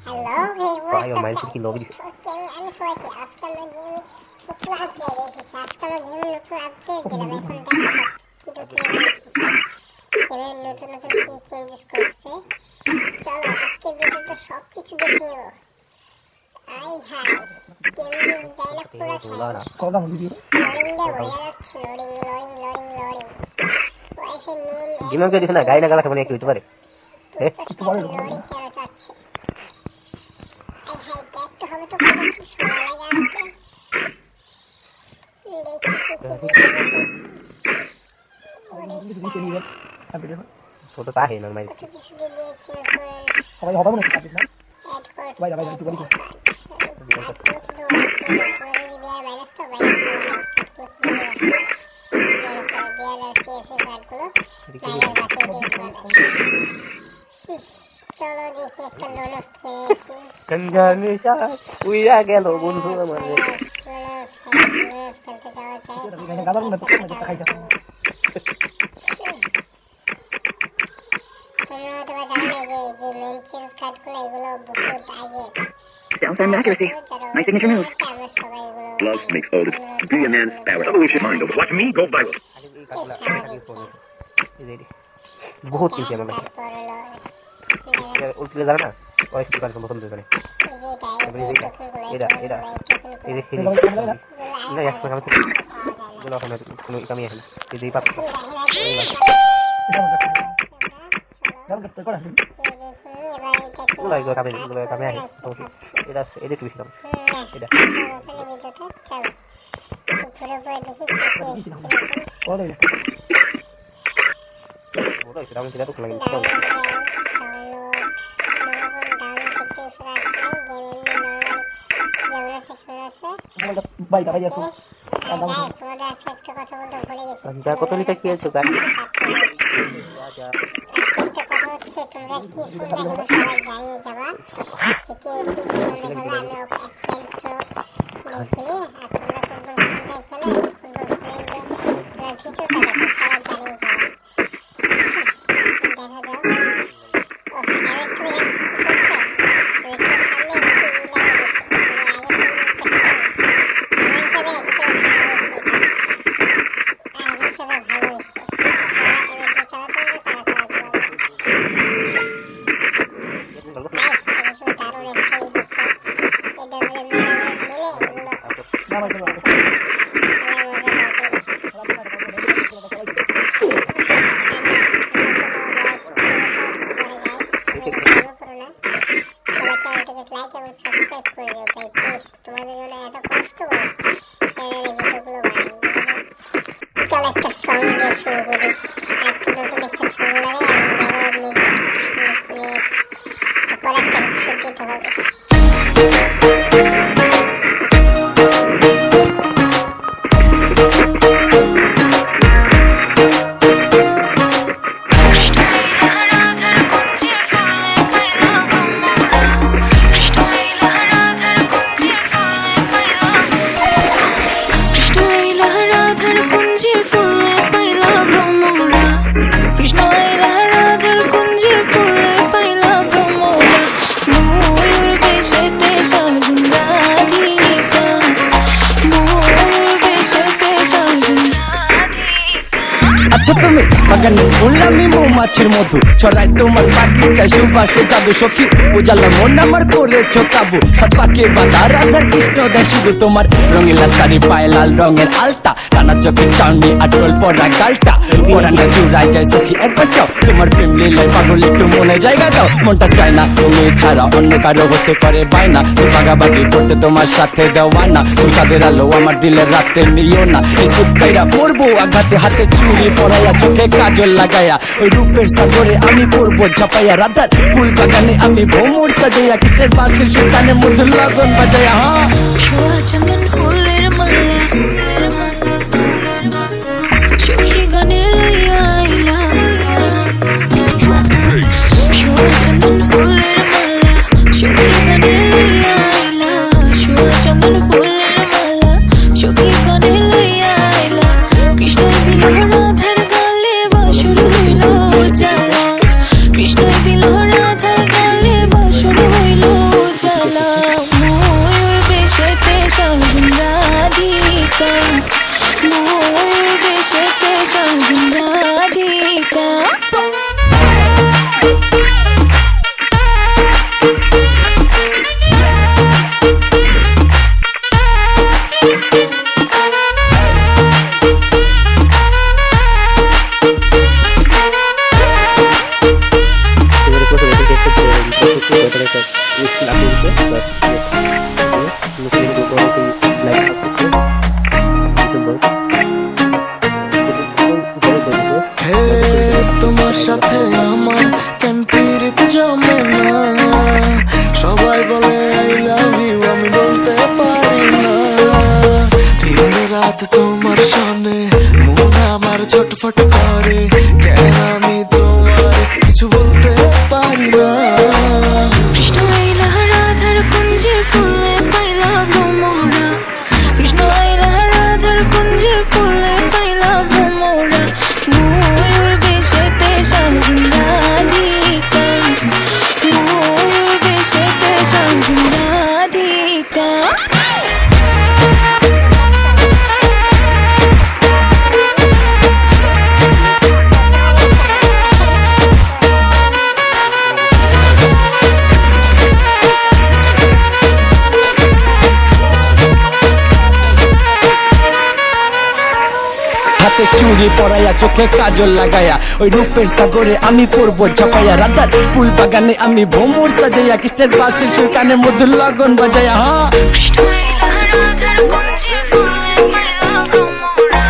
Vai, main sedikit lobby. Gimana ke di sana? Gaya nagala sama itu bare. একটু বড় ছোট তাহে না মাই সবাই হবে না কাটিস না ভাই ভাই একটু বলি চলো দেখি একটা লোলক খেয়েছি গঞ্জানে চা উইরা গেল বন্ধু আমাদের খেলতে যাওয়া যায় এখানে গাদার মধ্যে তো খাইতে তোমরা হয়তো বা জানো না যে মেন চেঞ্জ কার্ডগুলো এগুলো বহুত আগে Downtime accuracy. My signature move. আমরা সবাই এগুলো Love makes all this brilliant power. Evolution mind over. Watch me go viral. বহুত কিছু আমার কাছে উল্টে যাবে না ওই কিছু কাজ পছন্দ করে এটা এটা এই যে খেলি না একটা কাজ গুলো এখন কোনো কামই আসে না এই যে পাপ গুলো কামে আসে এটা এটা টুইস্ট কাম এটা বড় এটা আমি যেটা তো লাগে ভাই ভাই আছে যা কত লিটার কি আছে গাড়ি একটা কথা হচ্ছে তোমরা কি ফোন দেখো সবাই জানিয়ে যাবা যে কে কি ফোন দেখো আমি অ্যাপেল প্রো দেখিনি আর তোমরা কোন ফোন দেখলে কোন ফোনে ভিডিওটা দেখো সবাই জানিয়ে যাবা দেখা যাও আমি একটু চল একটা সং দিয়ে শুরু করি একটা নতুন একটা সং লাগে ব্যাকগ্রাউন্ড মিউজিক তারপর একটা হেডশট দিতে হবে তুমি বাগানে ফুল আমি মৌমাছির মধু ছড়াই তোমার বাগিচায় সুবাসে জাদু সখী উজালা মন আমার করেছ কাবু সাত পাকে বাঁধা রাধার কৃষ্ণ দেয় শুধু তোমার রঙিলা শাড়ি পায়ে লাল রঙের আলতা টানা চোখের চাউনি আটল পরা গালটা পরানা জুড়াই যায় সখী একবার চাও তোমার প্রেম লীলায় পাগল একটু মনে জায়গা দাও মনটা চায় না তুমি ছাড়া অন্য কারো হতে করে পায় না তুমি ভাগাভাগি করতে তোমার সাথে দেওয়া না তুমি চাঁদের আলো আমার দিলের রাতে নিও না এই সুকাইরা পড়বো আঘাতে হাতে চুরি পড়াইয়া চোখে কাজল লাগায়া ওই রূপের সাগরে আমি পড়বো ঝাপাইয়া রাধার ফুল বাগানে আমি ভ্রমর সাজাইয়া কৃষ্ণের পাশের সুতানে মধুর লগন বাজাইয়া হ্যাঁ চন্দন ফুলের মালা সখী গানে লইয়া আইলা চন্দন ফুলের মালা সখী গানে লইয়া আইলা চন্দন ফুলের মালা সখী গানে লইয়া আইলা কৃষ্ণ দিল রাধার গালে বাসর হইল জ্বালা কৃষ্ণ দিল রাধার গালে বাসর হইল स्किल आपको তোমার সাথে আমার কেন পীড়িত জমে না, সবাই বলে আই লাভ ইউ আমি বলতে পারি না। দিন রাত তোমার সামনে মন আমার ছটফট করে, কেন আমি তোমার কিছু বলতে পারি না। কৃষ্ণ আইলা রাধার কুঞ্জে ফুলে পাইলা ভ্রমরা, কৃষ্ণ আইলা রাধার কুঞ্জে ফুলে পাইলা ভ্রমরা। ময়ূর বেশেতে সাজুন রাধিকা, ময়ূর বেশেতে সাজুন রাধিকা। হাতে চুড়ি পরাইয়া চোখে কাজল লাগায়া ওই রূপের সাগরে আমি পড়বো ঝাপাইয়া। রাধার ফুল বাগানে আমি ভ্রমর সাজাইয়া, কৃষ্ণের বাঁশির সুর কানে মধুর লগন বাজাইয়া। হ্যাঁ কৃষ্ণ আইলা রাধার কুঞ্জে ফুলে পাইলা ভ্রমরা,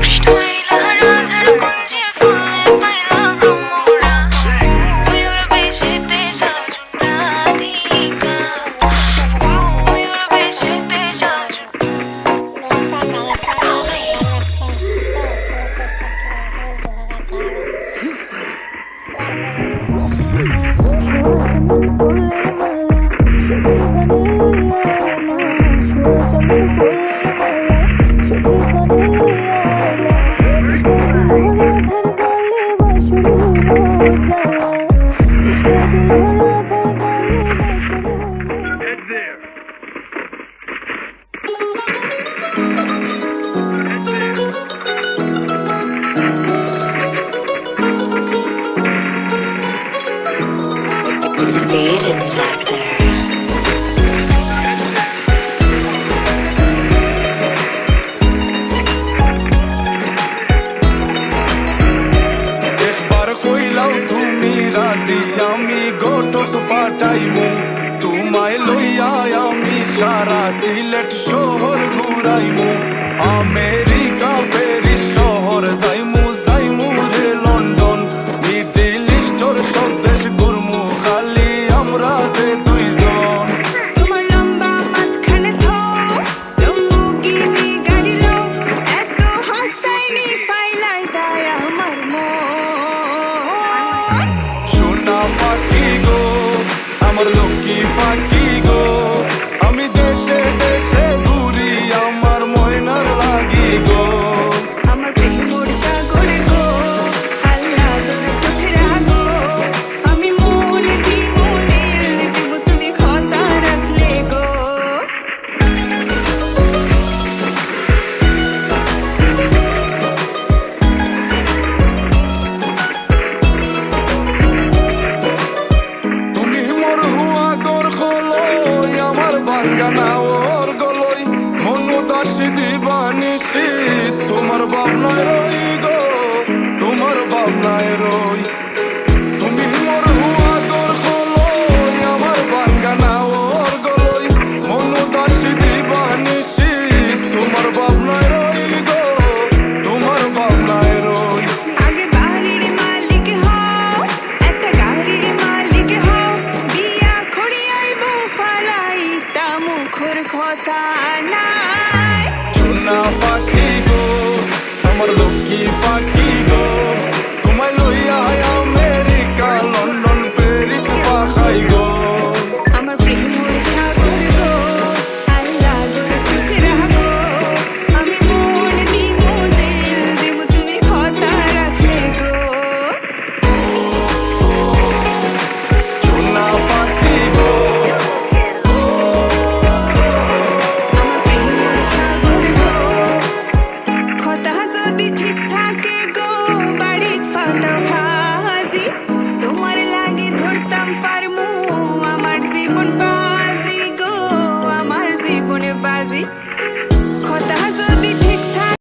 কৃষ্ণ আইলা রাধার কুঞ্জে ফুলে পাইলা ভ্রমরা। ময়ূর বেশেতে সাজুন রাধিকা, ময়ূর বেশেতে সাজুন। তোমায় লইয়া আমি সারা সিলেট শহর ঘুরাইমু, আমেরিকা প্যারিস শহর যাইমু, যাইমু রে লন্ডন, মিডিল ইস্টর সব দেশ ঘুরমু, খালি আমরা যে দুইজন। তোমার লম্বা মাঝখানে থো লম্বুগিনি গাড়ি লো, এত হাসতাইনি ফাইলাই দায় আমার মন। সোনা পাখি গো আমার লক্ষ্মী পাখি গো, আমি দেশে দেশে ঘুরি আমার ময়নার লাগি গো। আমার প্রেমর সাগরে গো, আল্লাহ তোর চোখেরা গো, আমি মন দিব দিল দিব তুমি কথা রাখলে গো। তুমি মোর হুয়া গর খলই আমার বাঙ্গানা ওর গলই, মনু দাসী দিবানিসি তোমার ভাবনায় রই গো, তোমার ভাবনায় রই। তুমি মোর হুয়া গর খলই আমার বাঙ্গানা ওর গলই, মনু দাসী দিবানিসি তোমার ভাবনায় রই গো, তোমার ভাবনায় রই। আগে বাড়ির মালিক হও, একটা গাড়ির মালিক হও, বিয়া খড়িয়াইব ফালাইতা মুখর কথা নাই। সোনা পাখি গো আমার লক্ষ্মী পাখি